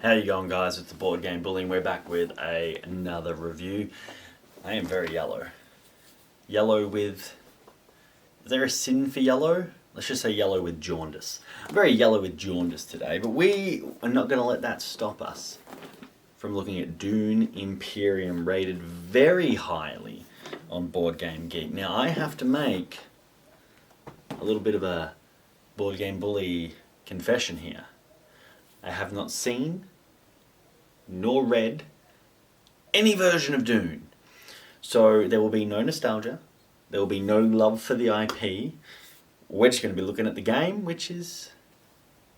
How you going, guys? It's the Board Game Bully and we're back with another review. I am very yellow. Yellow with... Is there a sin for yellow? Let's just say yellow with jaundice. I'm very yellow with jaundice today, but we are not going to let that stop us from looking at Dune Imperium, rated very highly on Board Game Geek. Now, I have to make a little bit of a Board Game Bully confession here. I have not seen nor read any version of Dune. So there will be no nostalgia, there will be no love for the IP. We're just going to be looking at the game, which is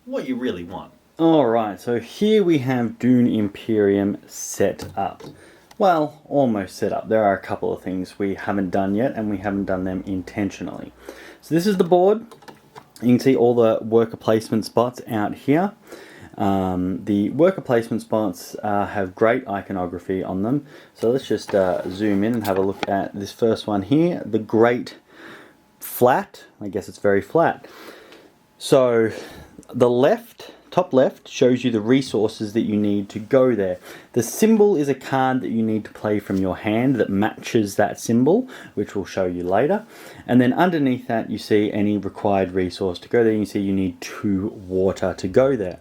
what you really want. Alright, so here we have Dune Imperium set up. Well, almost set up. There are a couple of things we haven't done yet, and we haven't done them intentionally. So this is the board. You can see all the worker placement spots out here. The worker placement spots have great iconography on them. So let's just zoom in and have a look at this first one here. The Great Flat. I guess it's very flat. So the top left shows you the resources that you need to go there. The symbol is a card that you need to play from your hand that matches that symbol, which we'll show you later. And then underneath that you see any required resource to go there. You see you need 2 water to go there.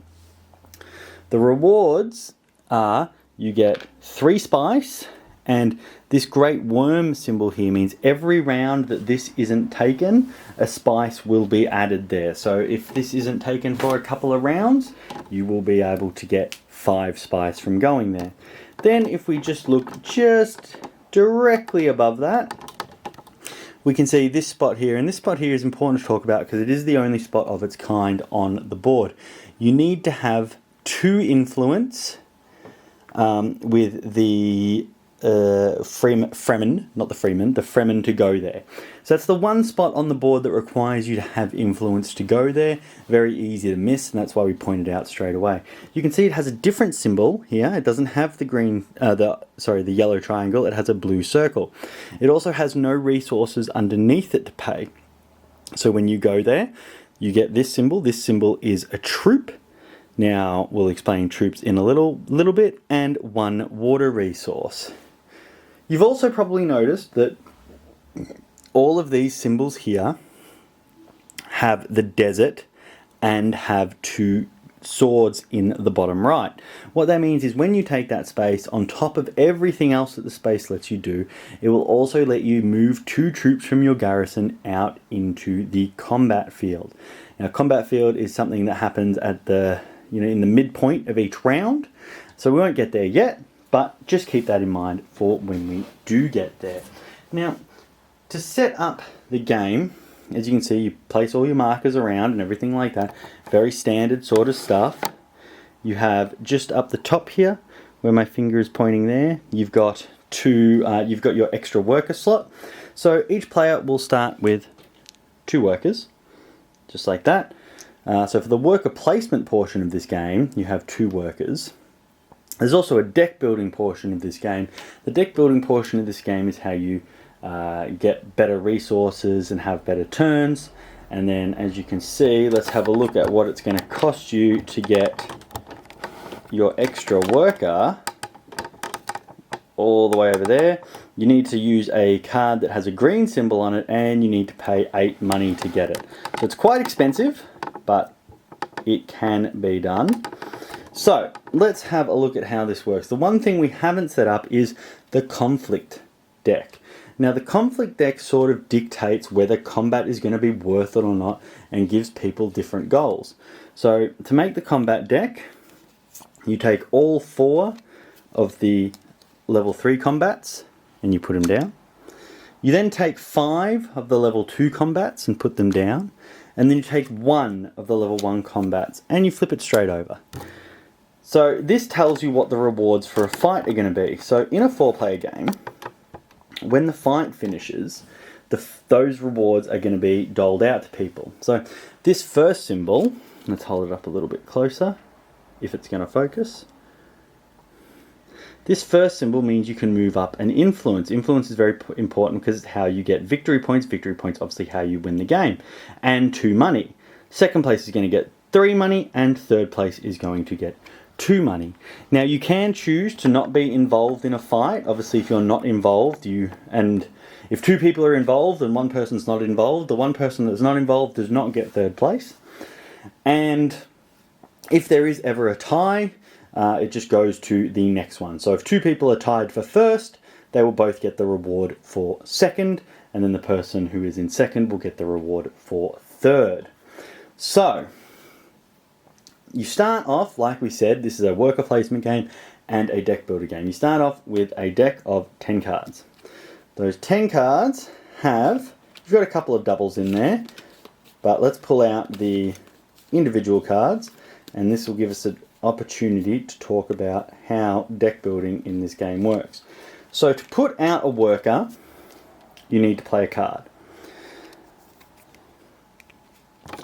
The rewards are you get 3 spice, and this great worm symbol here means every round that this isn't taken, a spice will be added there. So if this isn't taken for a couple of rounds, you will be able to get 5 spice from going there. Then if we just look just directly above that, we can see this spot here, and this spot here is important to talk about because it is the only spot of its kind on the board. You need to have 2 influence with the Fremen, not the Freeman, the Fremen to go there. So that's the one spot on the board that requires you to have influence to go there. Very easy to miss, and that's why we pointed out straight away. You can see it has a different symbol here. It doesn't have the green, the yellow triangle. It has a blue circle. It also has no resources underneath it to pay. So when you go there, you get this symbol. This symbol is a troop. Now we'll explain troops in a little bit, and 1 water resource. You've also probably noticed that all of these symbols here have the desert and have 2 swords in the bottom right. What that means is when you take that space, on top of everything else that the space lets you do, it will also let you move 2 troops from your garrison out into the combat field. Now, combat field is something that happens at the in the midpoint of each round. So we won't get there yet, but just keep that in mind for when we do get there. Now, to set up the game, as you can see, you place all your markers around and everything like that. Very standard sort of stuff. You have just up the top here, where my finger is pointing there, you've got your extra worker slot. So each player will start with 2 workers, just like that. So for the worker placement portion of this game, you have 2 workers. There's also a deck building portion of this game. The deck building portion of this game is how you get better resources and have better turns. And then, as you can see, let's have a look at what it's going to cost you to get your extra worker all the way over there. You need to use a card that has a green symbol on it, and you need to pay 8 money to get it. So it's quite expensive, but it can be done. So let's have a look at how this works. The one thing we haven't set up is the conflict deck. Now, the conflict deck sort of dictates whether combat is going to be worth it or not, and gives people different goals. So to make the combat deck, you take all 4 of the level 3 combats and you put them down. You then take 5 of the level 2 combats and put them down. And then you take 1 of the level 1 combats and you flip it straight over. So this tells you what the rewards for a fight are going to be. So in a 4-player game, when the fight finishes, those rewards are going to be doled out to people. So this first symbol, let's hold it up a little bit closer, if it's going to focus. This first symbol means you can move up an influence. Influence is very important because it's how you get victory points. Victory points obviously how you win the game. And 2 money. Second place is going to get 3 money, and third place is going to get 2 money. Now you can choose to not be involved in a fight. Obviously if you're not involved, and if 2 people are involved and 1 person's not involved, the 1 person that's not involved does not get 3rd place. And if there is ever a tie, it just goes to the next one. So if 2 people are tied for 1st, they will both get the reward for 2nd, and then the person who is in 2nd will get the reward for 3rd. So you start off, like we said, this is a worker placement game and a deck builder game. You start off with a deck of 10 cards. Those 10 cards you've got a couple of doubles in there, but let's pull out the individual cards, and this will give us an opportunity to talk about how deck building in this game works. So to put out a worker, you need to play a card.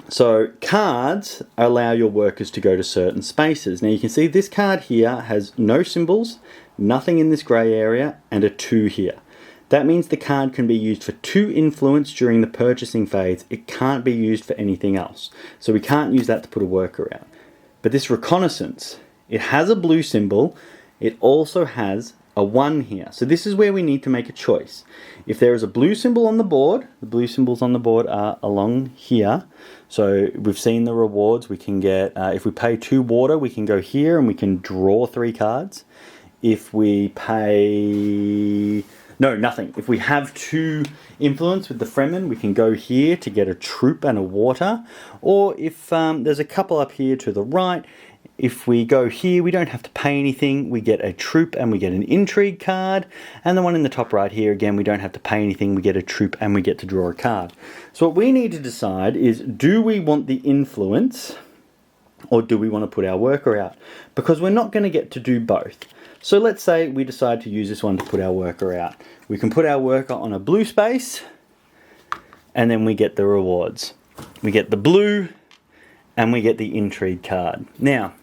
So cards allow your workers to go to certain spaces. Now you can see this card here has no symbols, nothing in this grey area, and a 2 here. That means the card can be used for 2 influence during the purchasing phase. It can't be used for anything else. So we can't use that to put a worker out. But this reconnaissance, it has a blue symbol. It also has a 1 here. So this is where we need to make a choice. If there is a blue symbol on the board, the blue symbols on the board are along here. So we've seen the rewards. We can get, if we pay 2 water, we can go here and we can draw 3 cards. If we pay... No, nothing. If we have 2 influence with the Fremen, we can go here to get a troop and a water. Or if there's a couple up here to the right, if we go here, we don't have to pay anything. We get a troop and we get an intrigue card. And the one in the top right here, again, we don't have to pay anything. We get a troop and we get to draw a card. So what we need to decide is, do we want the influence or do we want to put our worker out? Because we're not going to get to do both. So let's say we decide to use this one to put our worker out. We can put our worker on a blue space and then we get the rewards. We get the blue and we get the intrigue card. Now,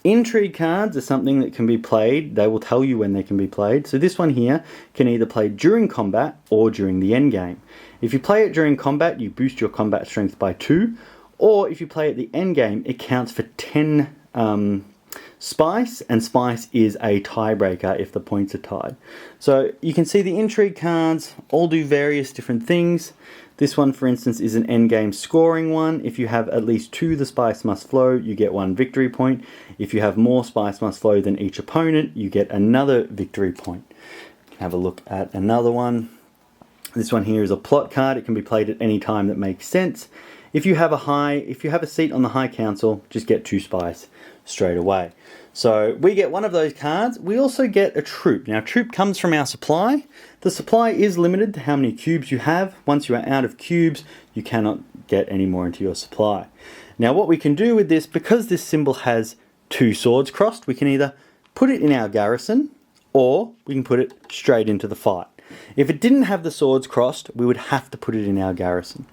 intrigue cards are something that can be played. They will tell you when they can be played. So this one here can either play during combat or during the end game. If you play it during combat, you boost your combat strength by 2. Or if you play at the end game, it counts for 10 spice, and spice is a tiebreaker if the points are tied. So you can see the intrigue cards all do various different things. This one, for instance, is an endgame scoring one. If you have at least 2 the spice must flow, you get 1 victory point. If you have more spice must flow than each opponent, you get another victory point. Have a look at another one. This one here is a plot card. It can be played at any time that makes sense. If you have a seat on the High Council, just get 2 spice straight away. So we get one of those cards. We also get a troop. Now, troop comes from our supply. The supply is limited to how many cubes you have. Once you are out of cubes, you cannot get any more into your supply. Now, what we can do with this, because this symbol has 2 swords crossed, we can either put it in our garrison or we can put it straight into the fight. If it didn't have the swords crossed, we would have to put it in our garrison.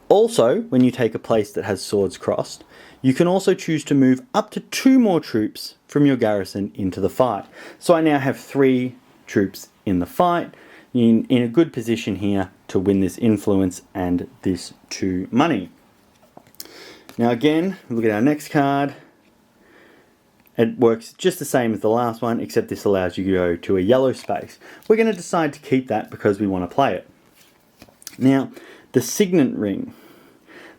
Also, when you take a place that has swords crossed, you can also choose to move up to 2 more troops from your garrison into the fight. So I now have 3 troops in the fight, in a good position here to win this influence and this 2 money. Now again, look at our next card. It works just the same as the last one, except this allows you to go to a yellow space. We're going to decide to keep that because we want to play it. Now, the Signet Ring.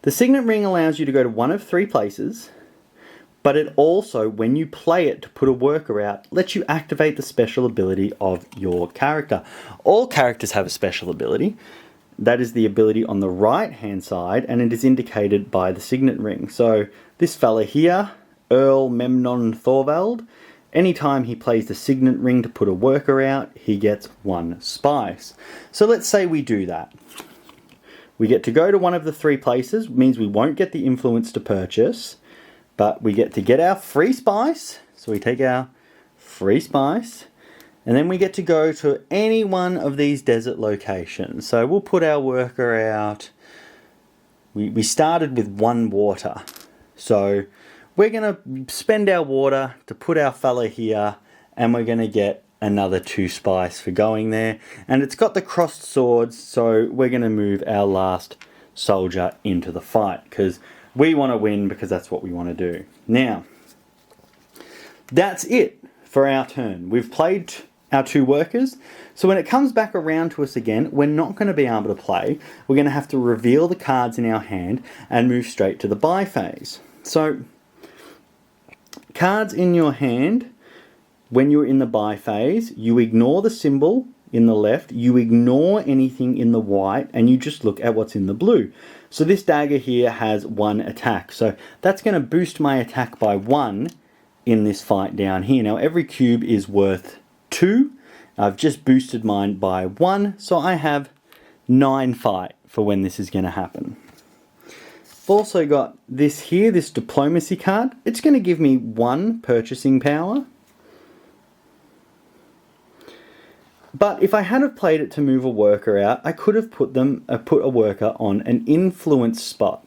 The Signet Ring allows you to go to one of 3 places, but it also, when you play it to put a worker out, lets you activate the special ability of your character. All characters have a special ability. That is the ability on the right hand side, and it is indicated by the Signet Ring. So this fella here, Earl Memnon Thorvald, anytime he plays the Signet Ring to put a worker out, he gets 1 spice. So let's say we do that. We get to go to one of the 3 places, means we won't get the influence to purchase, but we get to get our free spice. So we take our free spice, and then we get to go to any one of these desert locations. So we'll put our worker out. We started with 1 water. So we're going to spend our water to put our fella here, and we're going to get another 2 spice for going there. And it's got the crossed swords, so we're going to move our last soldier into the fight because we want to win, because that's what we want to do. Now, that's it for our turn. We've played our 2 workers. So when it comes back around to us again, we're not going to be able to play. We're going to have to reveal the cards in our hand and move straight to the buy phase. So cards in your hand, when you're in the buy phase, you ignore the symbol in the left, you ignore anything in the white, and you just look at what's in the blue. So this dagger here has 1 attack. So that's going to boost my attack by 1 in this fight down here. Now every cube is worth 2. I've just boosted mine by 1, so I have 9 fight for when this is going to happen. I've also got this here, this diplomacy card. It's going to give me 1 purchasing power. But if I had have played it to move a worker out, I could have put a worker on an influence spot.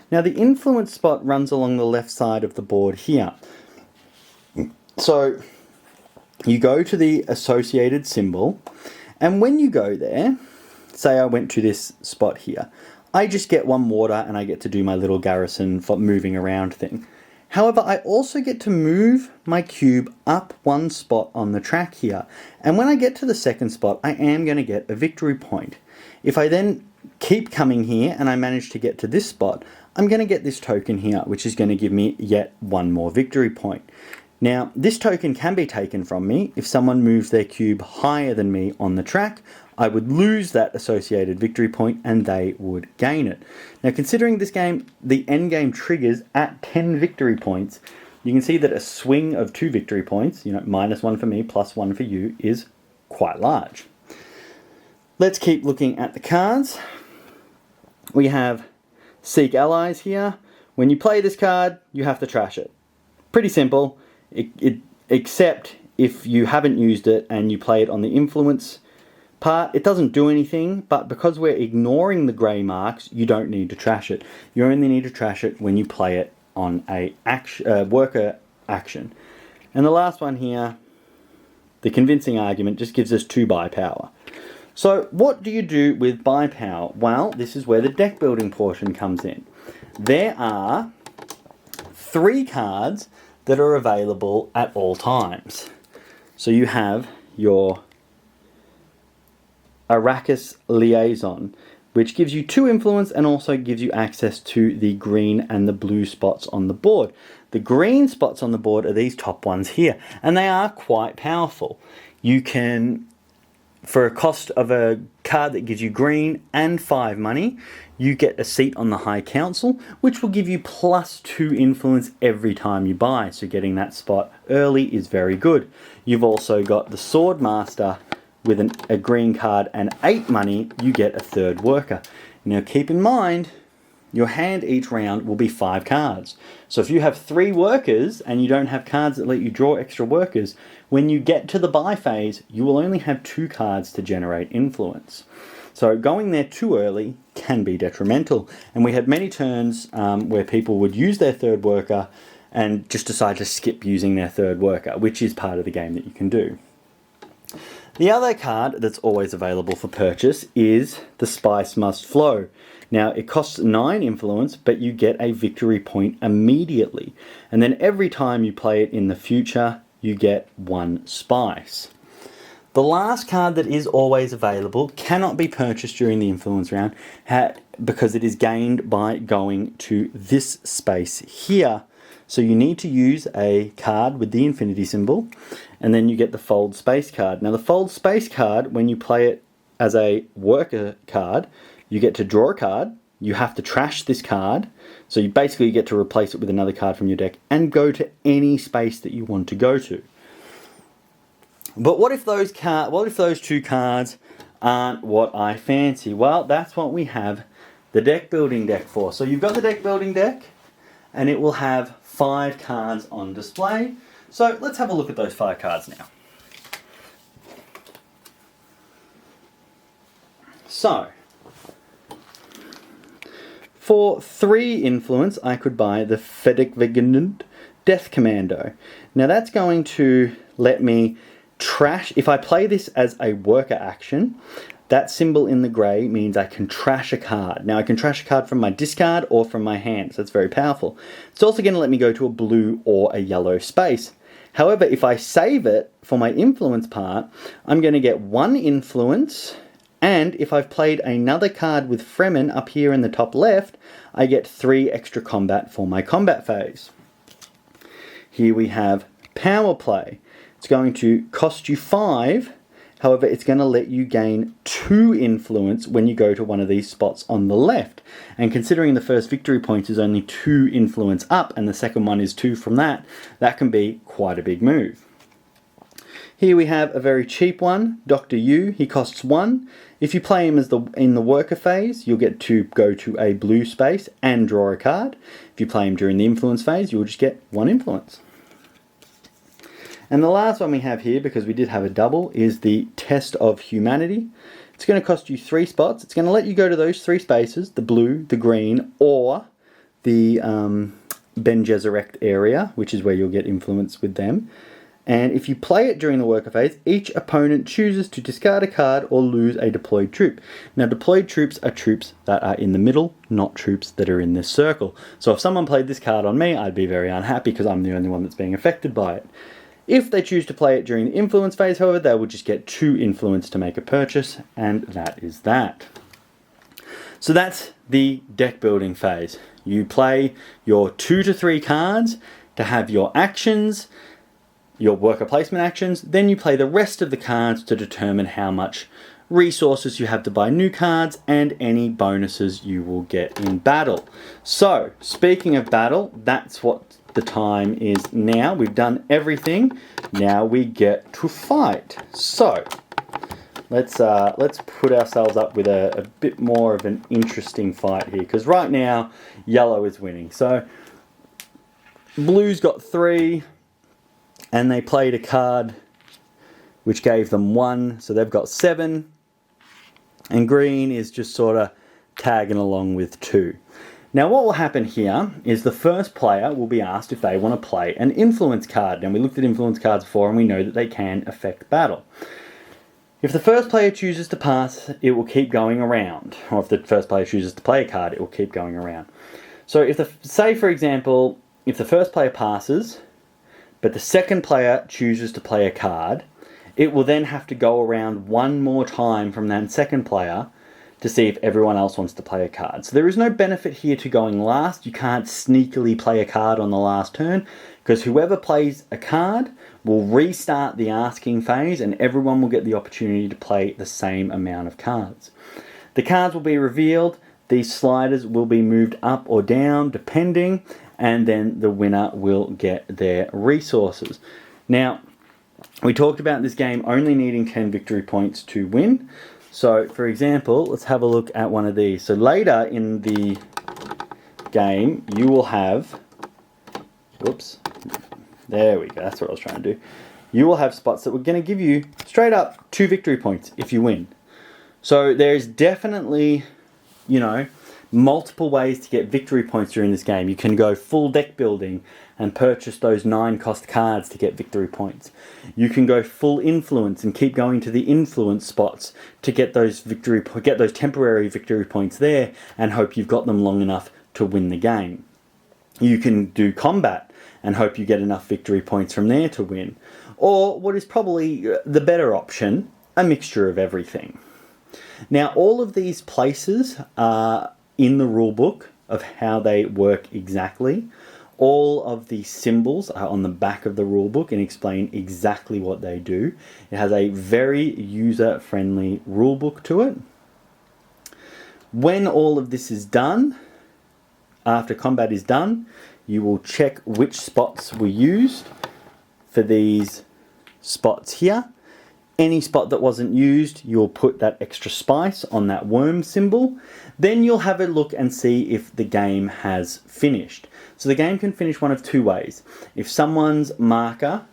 Now the influence spot runs along the left side of the board here. So you go to the associated symbol, and when you go there, say I went to this spot here, I just get 1 water and I get to do my little garrison for moving around thing. However, I also get to move my cube up 1 spot on the track here. And when I get to the 2nd spot, I am going to get a victory point. If I then keep coming here and I manage to get to this spot, I'm going to get this token here, which is going to give me yet 1 more victory point. Now, this token can be taken from me. If someone moves their cube higher than me on the track, I would lose that associated victory point and they would gain it. Now, considering this game, the end game triggers at 10 victory points, you can see that a swing of 2 victory points, -1 for me, +1 for you, is quite large. Let's keep looking at the cards. We have Seek Allies here. When you play this card, you have to trash it. Pretty simple, except if you haven't used it and you play it on the influence part, it doesn't do anything, but because we're ignoring the grey marks, you don't need to trash it. You only need to trash it when you play it on a worker action. And the last one here, the convincing argument, just gives us 2 buy power. So what do you do with buy power? Well, this is where the deck building portion comes in. There are 3 cards that are available at all times. So you have your Arrakis Liaison, which gives you 2 influence and also gives you access to the green and the blue spots on the board. The green spots on the board are these top ones here, and they are quite powerful. You can, for a cost of a card that gives you green and 5 money, you get a seat on the High Council, which will give you +2 influence every time you buy. So getting that spot early is very good. You've also got the Sword Master. With a green card and 8 money, you get a 3rd worker. Now keep in mind, your hand each round will be 5 cards. So if you have 3 workers and you don't have cards that let you draw extra workers, when you get to the buy phase, you will only have 2 cards to generate influence. So going there too early can be detrimental. And we had many turns where people would use their 3rd worker and just decide to skip using their 3rd worker, which is part of the game that you can do. The other card that's always available for purchase is the Spice Must Flow. Now it costs 9 influence, but you get a victory point immediately. And then every time you play it in the future, you get 1 spice. The last card that is always available cannot be purchased during the influence round because it is gained by going to this space here. So you need to use a card with the infinity symbol, and then you get the Fold Space card. Now the Fold Space card, when you play it as a worker card, you get to draw a card, you have to trash this card, so you basically get to replace it with another card from your deck and go to any space that you want to go to. But what if those 2 cards aren't what I fancy? Well, that's what we have the deck building deck for. So you've got the deck building deck, and it will have 5 cards on display. So let's have a look at those 5 cards now. So, for 3 influence, I could buy the Fedex Death Commando. Now that's going to let me trash, if I play this as a worker action, that symbol in the grey means I can trash a card. Now I can trash a card from my discard or from my hand, so that's very powerful. It's also going to let me go to a blue or a yellow space. However, if I save it for my influence part, I'm going to get 1 influence, and if I've played another card with Fremen up here in the top left, I get 3 extra combat for my combat phase. Here we have power play. It's going to cost you 5. However, it's going to let you gain 2 influence when you go to one of these spots on the left. And considering the first victory point is only 2 influence up and the second one is 2 from that, that can be quite a big move. Here we have a very cheap one, Dr. Yu. He costs 1. If you play him as in the worker phase, you'll get to go to a blue space and draw a card. If you play him during the influence phase, you'll just get 1 influence. And the last one we have here, because we did have a double, is the Test of Humanity. It's going to cost you 3 spots. It's going to let you go to those 3 spaces, the blue, the green, or the Ben Gesserit area, which is where you'll get influence with them. And if you play it during the worker phase, each opponent chooses to discard a card or lose a deployed troop. Now, deployed troops are troops that are in the middle, not troops that are in this circle. So if someone played this card on me, I'd be very unhappy because I'm the only one that's being affected by it. If they choose to play it during the influence phase, however, they will just get 2 influence to make a purchase, and that is that. So that's the deck building phase. You play your 2 to 3 cards to have your actions, your worker placement actions, then you play the rest of the cards to determine how much resources you have to buy new cards and any bonuses you will get in battle. So, speaking of battle, that's what the time is now. We've done everything. Now we get to fight. So, let's put ourselves up with a bit more of an interesting fight here, because right now yellow is winning. So, blue's got 3, and they played a card which gave them 1, so they've got 7. And green is just sort of tagging along with 2. Now what will happen here is the first player will be asked if they want to play an influence card. Now we looked at influence cards before and we know that they can affect battle. If the first player chooses to pass, it will keep going around. Or if the first player chooses to play a card, it will keep going around. So say for example, if the first player passes, but the second player chooses to play a card, it will then have to go around one more time from that second player to see if everyone else wants to play a card. So there is no benefit here to going last. You can't sneakily play a card on the last turn, because whoever plays a card will restart the asking phase and everyone will get the opportunity to play the same amount of cards. The cards will be revealed, these sliders will be moved up or down depending, and then the winner will get their resources. Now, we talked about this game only needing 10 victory points to win. So, for example, let's have a look at one of these. So later in the game, you will have... Whoops. There we go. That's what I was trying to do. You will have spots that we're going to give you straight up 2 victory points if you win. So there's definitely, multiple ways to get victory points during this game. You can go full deck building and purchase those 9 cost cards to get victory points. You can go full influence and keep going to the influence spots to get those temporary victory points there and hope you've got them long enough to win the game. You can do combat and hope you get enough victory points from there to win. Or what is probably the better option, a mixture of everything. Now all of these places are in the rule book of how they work exactly. All of the symbols are on the back of the rulebook and explain exactly what they do. It has a very user-friendly rulebook to it. When all of this is done, after combat is done, you will check which spots were used for these spots here. Any spot that wasn't used, you'll put that extra spice on that worm symbol. Then you'll have a look and see if the game has finished. So the game can finish one of 2 ways. If someone's marker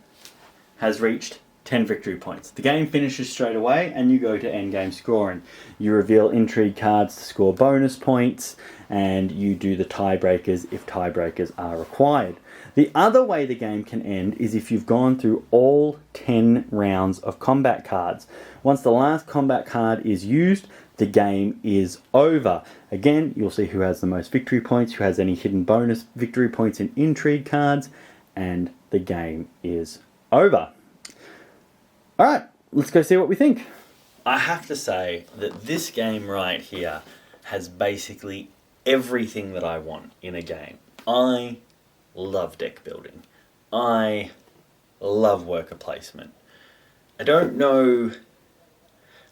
has reached 10 victory points, the game finishes straight away and you go to endgame scoring. You reveal intrigue cards to score bonus points and you do the tiebreakers if tiebreakers are required. The other way the game can end is if you've gone through all 10 rounds of combat cards. Once the last combat card is used, the game is over. Again, you'll see who has the most victory points, who has any hidden bonus victory points in intrigue cards, and the game is over. All right, let's go see what we think. I have to say that this game right here has basically everything that I want in a game. I love deck building. I love worker placement. I don't know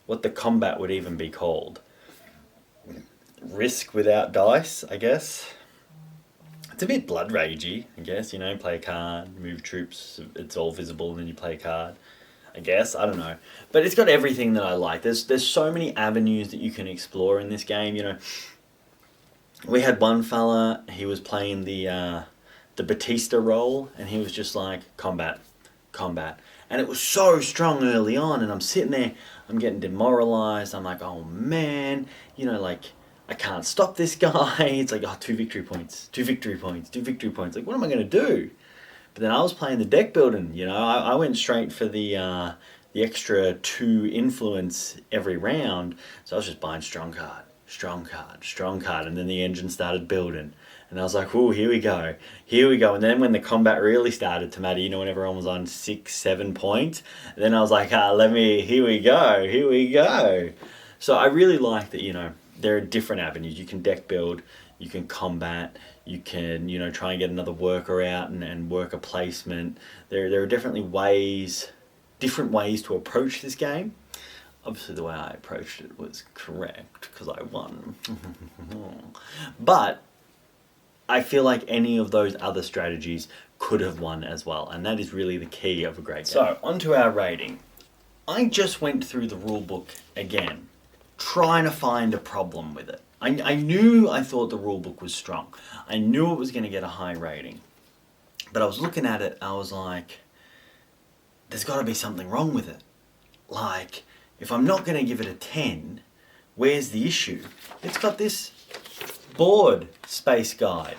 what the combat would even be called. Risk without dice, I guess. It's a bit blood ragey, I guess. You know, play a card, move troops, it's all visible, and then you play a card. I guess, I don't know. But it's got everything that I like. There's so many avenues that you can explore in this game, you know. We had one fella, he was playing the Batista role, and he was just like, combat, combat. And it was so strong early on, and I'm sitting there, I'm getting demoralized, I'm like, oh man, you know, like, I can't stop this guy. It's like, oh, 2 victory points, 2 victory points, 2 victory points. Like, what am I going to do? But then I was playing the deck building, you know. I went straight for the extra 2 influence every round. So I was just buying strong card, strong card, strong card. And then the engine started building. And I was like, oh, here we go, here we go. And then when the combat really started to matter, you know, when everyone was on 6, 7 points, then I was like, here we go, here we go. So I really like that, you know, there are different avenues. You can deck build, you can combat, you can, you know, try and get another worker out and worker placement. There are definitely different ways to approach this game. Obviously the way I approached it was correct because I won. But I feel like any of those other strategies could have won as well, and that is really the key of a great game. So, onto our rating. I just went through the rulebook again, trying to find a problem with it. I thought the rulebook was strong. I knew it was going to get a high rating. But I was looking at it, I was like, there's got to be something wrong with it. Like, if I'm not going to give it a 10, where's the issue? It's got this board space guide.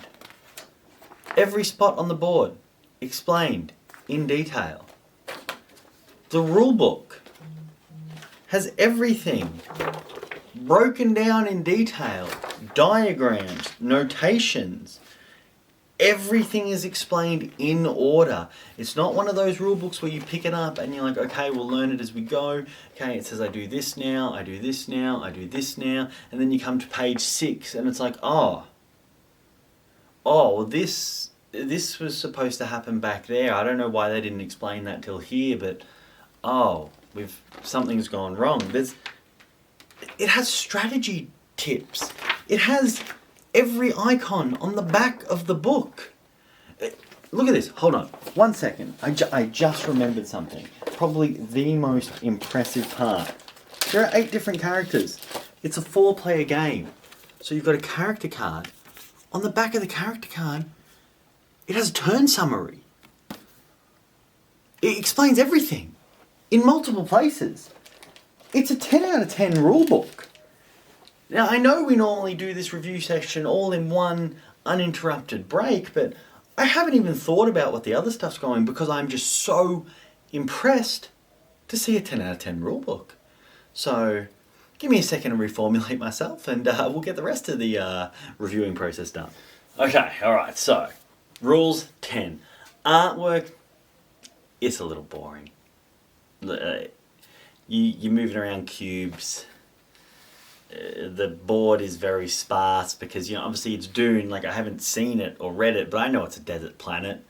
Every spot on the board explained in detail. The rulebook has everything broken down in detail, diagrams, notations. Everything is explained in order. It's not one of those rule books where you pick it up and you're like, okay, we'll learn it as we go. Okay, it says I do this now, I do this now, I do this now. And then you come to page 6 and it's like, well, this was supposed to happen back there. I don't know why they didn't explain that till here, but something's gone wrong. It has strategy tips. It has every icon on the back of the book. Look at this. Hold on. 1 second. I just remembered something. Probably the most impressive part. There are 8 different characters. It's a 4-player game. So you've got a character card. On the back of the character card, it has a turn summary. It explains everything in multiple places. It's a 10 out of 10 rulebook. Now, I know we normally do this review section all in one uninterrupted break, but I haven't even thought about what the other stuff's going because I'm just so impressed to see a 10 out of 10 rulebook. So, give me a second to reformulate myself and we'll get the rest of the reviewing process done. Okay, alright, so, rules 10. Artwork, it's a little boring. You're moving around cubes. The board is very sparse because, you know, obviously it's Dune. Like, I haven't seen it or read it, but I know it's a desert planet.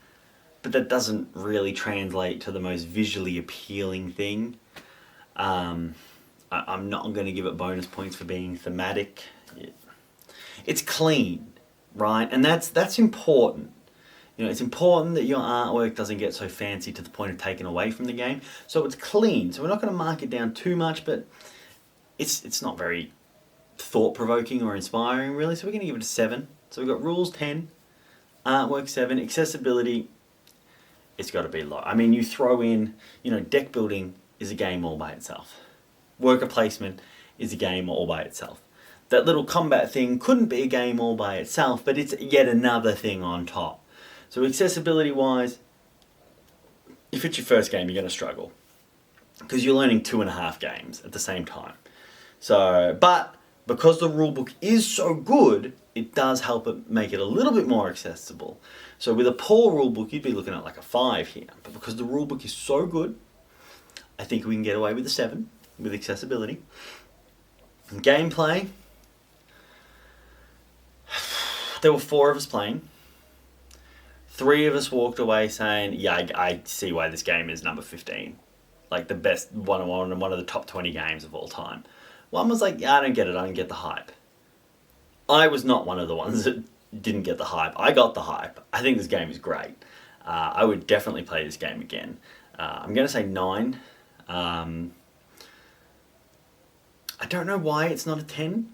But that doesn't really translate to the most visually appealing thing. I'm not going to give it bonus points for being thematic. It's clean, right? And that's important. You know, it's important that your artwork doesn't get so fancy to the point of taking away from the game. So it's clean. So we're not going to mark it down too much, but it's not very thought-provoking or inspiring, really. So we're going to give it a 7. So we've got rules 10, artwork 7, accessibility, it's got to be low. I mean, you throw in, you know, deck building is a game all by itself. Worker placement is a game all by itself. That little combat thing couldn't be a game all by itself, but it's yet another thing on top. So accessibility wise, if it's your first game, you're going to struggle because you're learning 2.5 games at the same time. So, but because the rulebook is so good, it does help it make it a little bit more accessible. So with a poor rulebook, you'd be looking at like a 5 here. But because the rulebook is so good, I think we can get away with a 7 with accessibility. And gameplay, there were 4 of us playing. 3 of us walked away saying, yeah, I see why this game is number 15. Like the best one of the top 20 games of all time. One was like, yeah, I don't get it, I don't get the hype. I was not one of the ones that didn't get the hype. I got the hype. I think this game is great. I would definitely play this game again. I'm going to say 9. I don't know why it's not a 10.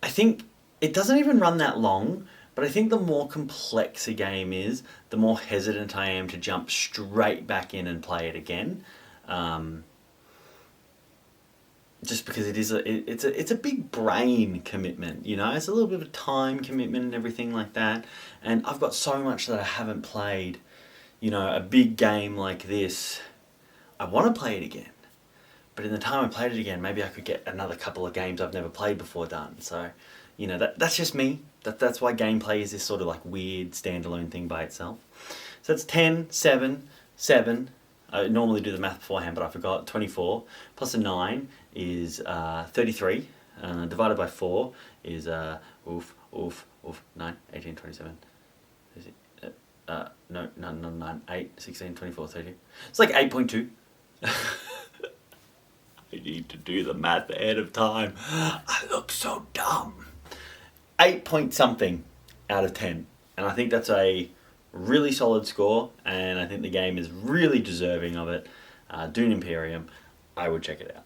I think it doesn't even run that long, but I think the more complex a game is, the more hesitant I am to jump straight back in and play it again. Just because it's a big brain commitment, you know. It's a little bit of a time commitment and everything like that. And I've got so much that I haven't played. You know, a big game like this, I want to play it again. But in the time I played it again, maybe I could get another couple of games I've never played before done. So, you know, that's just me. That's why gameplay is this sort of like weird standalone thing by itself. So it's 10, 7, 7. I normally do the math beforehand, but I forgot. 24 plus a 9 is 33. Divided by 4 is 9, 18, 27. No, 9, 8, 16, 24, 30. It's like 8.2. I need to do the math ahead of time. I look so dumb. 8 point something out of 10. And I think that's a really solid score, and I think the game is really deserving of it. Dune Imperium, I would check it out.